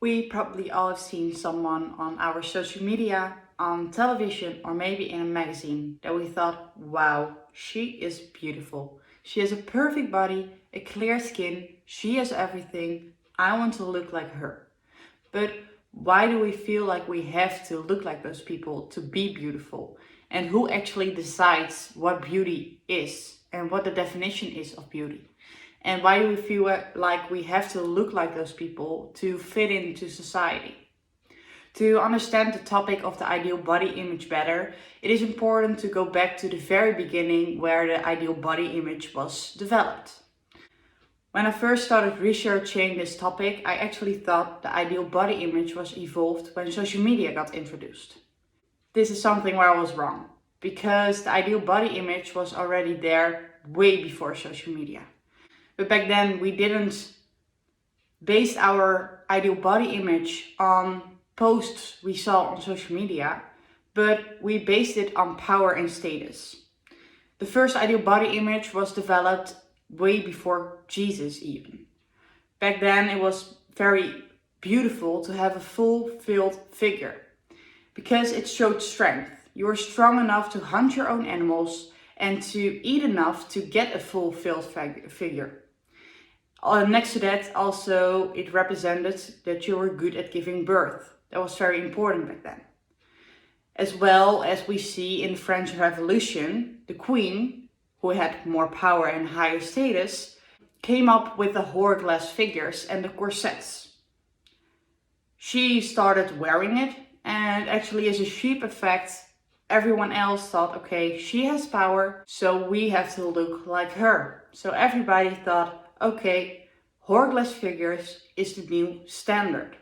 We probably all have seen someone on our social media, on television, or maybe in a magazine that we thought, wow, she is beautiful. She has a perfect body, a clear skin, she has everything. I want to look like her. But why do we feel like we have to look like those people to be beautiful? And who actually decides what beauty is and what the definition is of beauty? And why do we feel like we have to look like those people to fit into society? To understand the topic of the ideal body image better, it is important to go back to the very beginning where the ideal body image was developed. When I first started researching this topic, I actually thought the ideal body image was evolved when social media got introduced. This is something where I was wrong, because the ideal body image was already there way before social media. But back then we didn't base our ideal body image on posts we saw on social media, but we based it on power and status. The first ideal body image was developed way before Jesus even. Back then it was very beautiful to have a full-filled figure because it showed strength. You were strong enough to hunt your own animals and to eat enough to get a full-filled figure. Next to that also it represented that you were good at giving birth. That was very important back then. As well as we see in the French Revolution, the Queen, who had more power and higher status, came up with the hourglass figures and the corsets. She started wearing it, and actually as a sheep effect, everyone else thought, okay, she has power, so we have to look like her. So everybody thought, okay, hourglass figures is the new standard.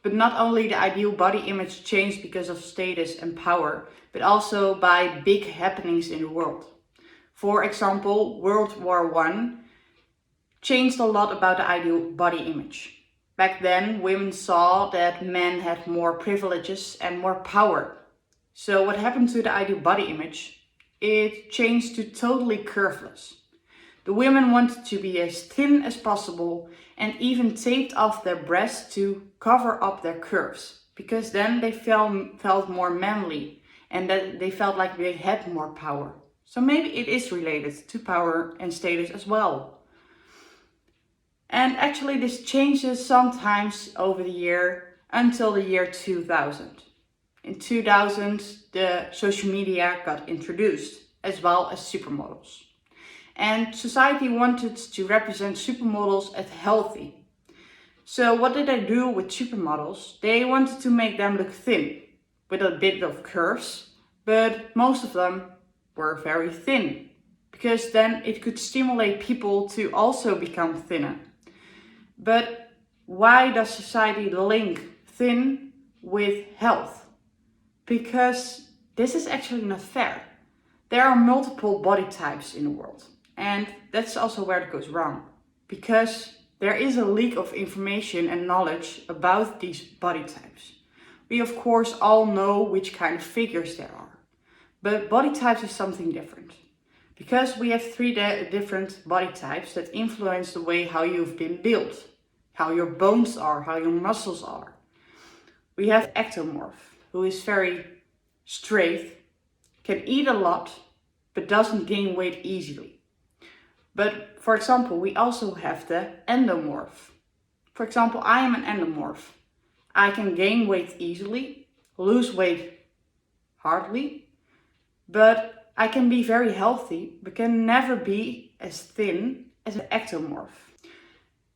But not only the ideal body image changed because of status and power, but also by big happenings in the world. For example, World War I changed a lot about the ideal body image. Back then, women saw that men had more privileges and more power. So what happened to the ideal body image? It changed to totally curveless. The women wanted to be as thin as possible and even taped off their breasts to cover up their curves, because then they felt more manly and that they felt like they had more power. So maybe it is related to power and status as well. And actually this changes sometimes over the year until the year 2000. In 2000, the social media got introduced, as well as supermodels. And society wanted to represent supermodels as healthy. So what did they do with supermodels? They wanted to make them look thin, with a bit of curves, but most of them were very thin, because then it could stimulate people to also become thinner. But why does society link thin with health? Because this is actually not fair. There are multiple body types in the world. And that's also where it goes wrong, because there is a leak of information and knowledge about these body types. We of course all know which kind of figures there are, but body types is something different, because we have three different body types that influence the way how you've been built, how your bones are, how your muscles are. We have ectomorph, who is very straight, can eat a lot, but doesn't gain weight easily. But for example, we also have the endomorph. For example, I am an endomorph. I can gain weight easily, lose weight hardly, but I can be very healthy, but can never be as thin as an ectomorph.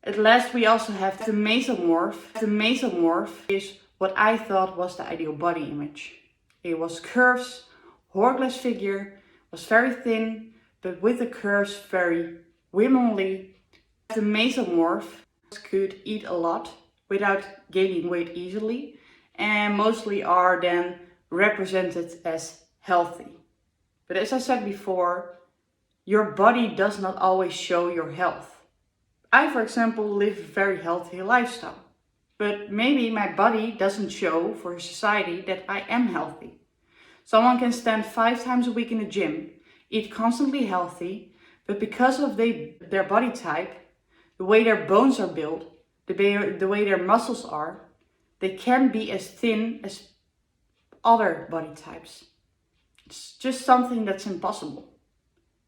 At last, we also have the mesomorph. The mesomorph is what I thought was the ideal body image. It was curves, hourglass figure, was very thin, but with the curves very womanly. The mesomorph could eat a lot without gaining weight easily, and mostly are then represented as healthy. But as I said before, your body does not always show your health. I, for example, live a very healthy lifestyle, but maybe my body doesn't show for society that I am healthy. Someone can stand 5 times a week in the gym, eat constantly healthy, but because of their body type, the way their bones are built, the way their muscles are, they can be as thin as other body types. It's just something that's impossible.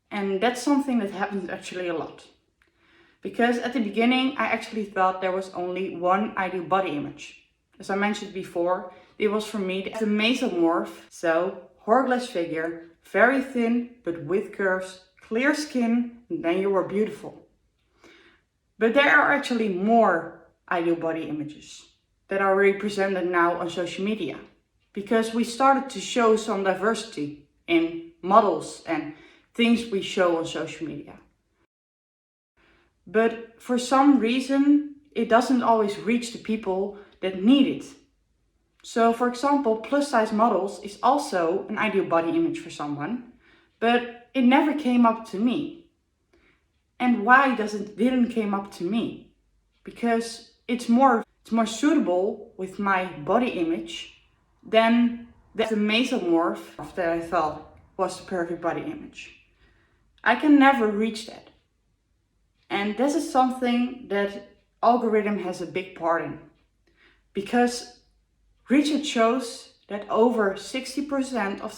And that's something that happens actually a lot. Because at the beginning, I actually thought there was only one ideal body image. As I mentioned before, it was for me the Mesomorph. So, hourglass figure, very thin, but with curves, clear skin, and then you were beautiful. But there are actually more ideal body images that are represented now on social media. Because we started to show some diversity in models and things we show on social media. But for some reason, it doesn't always reach the people that need it. So for example, plus size models is also an ideal body image for someone, but it never came up to me. And why didn't came up to me? Because it's more suitable with my body image than the Mesomorph that I thought was the perfect body image. I can never reach that. And this is something that algorithm has a big part in. Because research shows that over 60% of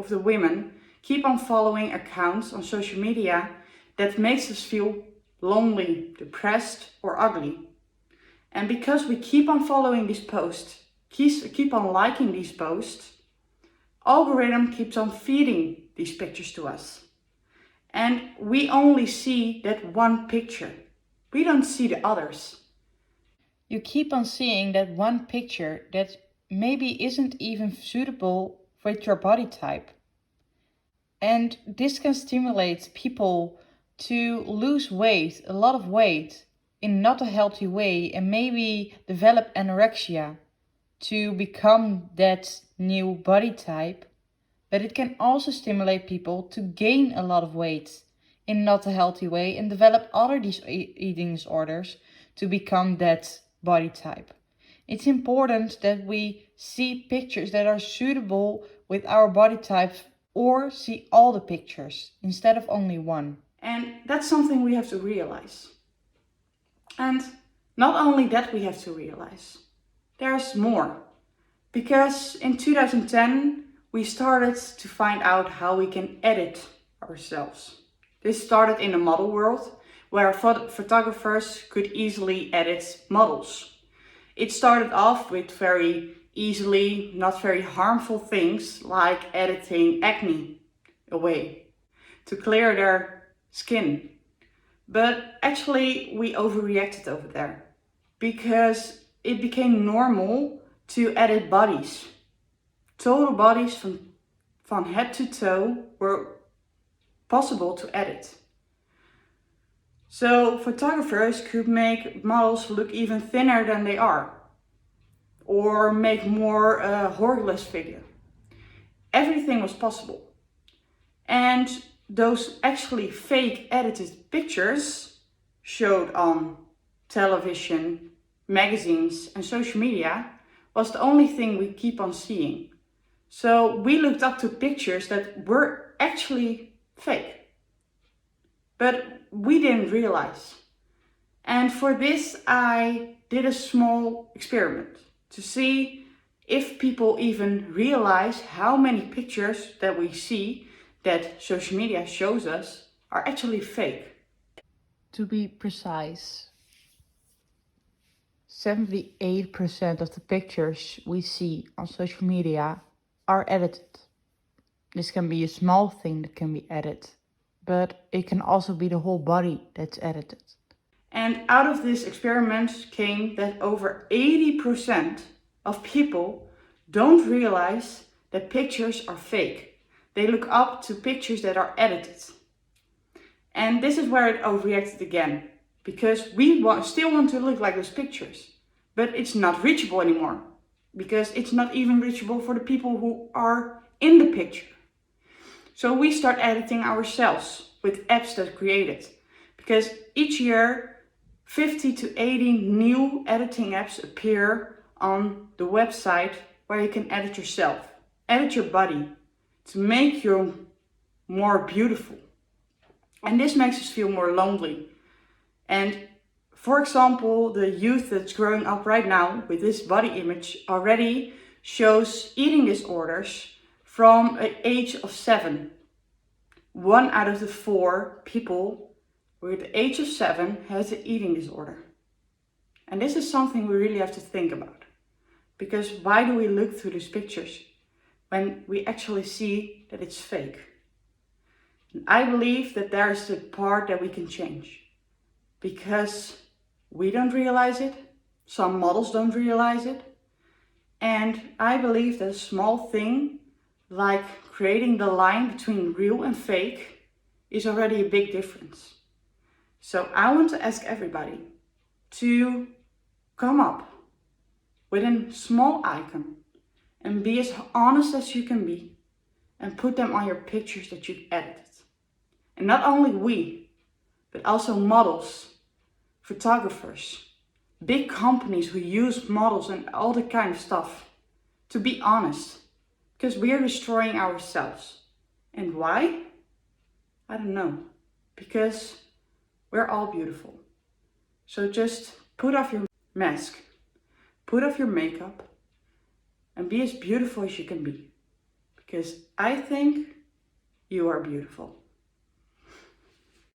the women keep on following accounts on social media that makes us feel lonely, depressed, or ugly. And because we keep on following these posts, keep on liking these posts, algorithm keeps on feeding these pictures to us. And we only see that one picture. We don't see the others. You keep on seeing that one picture that maybe isn't even suitable with your body type. And this can stimulate people to lose weight, a lot of weight, in not a healthy way, and maybe develop anorexia to become that new body type. But it can also stimulate people to gain a lot of weight in not a healthy way and develop other eating disorders to become that body type. It's important that we see pictures that are suitable with our body types or see all the pictures instead of only one. And that's something we have to realize. And not only that we have to realize, there's more. Because in 2010, we started to find out how we can edit ourselves. This started in the model world, where photographers could easily edit models. It started off with very easily, not very harmful things like editing acne away to clear their skin. But actually we overreacted over there because it became normal to edit bodies. Total bodies from head to toe were possible to edit. So photographers could make models look even thinner than they are, or make more hourglass figure. Everything was possible. And those actually fake edited pictures showed on television, magazines and social media was the only thing we keep on seeing. So we looked up to pictures that were actually fake. But we didn't realize. And for this I did a small experiment to see if people even realize how many pictures that we see that social media shows us are actually fake. To be precise, 78% of the pictures we see on social media are edited. This can be a small thing that can be edited, but it can also be the whole body that's edited. And out of this experiment came that over 80% of people don't realize that pictures are fake. They look up to pictures that are edited. And this is where it overreacted again, because we still want to look like those pictures, but it's not reachable anymore, because it's not even reachable for the people who are in the picture. So we start editing ourselves with apps that created, because each year 50 to 80 new editing apps appear on the website where you can edit yourself, edit your body to make you more beautiful. And this makes us feel more lonely. And For example, the youth that's growing up right now with this body image already shows eating disorders from an age of 7. 1 out of the 4 people with the age of 7 has an eating disorder. And this is something we really have to think about. Because why do we look through these pictures when we actually see that it's fake? And I believe that there's the part that we can change. Because we don't realize it, some models don't realize it. And I believe that a small thing like creating the line between real and fake is already a big difference. So I want to ask everybody to come up with a small icon and be as honest as you can be and put them on your pictures that you've edited. And not only we, but also models, photographers, big companies who use models and all that kind of stuff. To be honest, because we are destroying ourselves. And why? I don't know. Because we're all beautiful. So just put off your mask, put off your makeup, and be as beautiful as you can be. Because I think you are beautiful.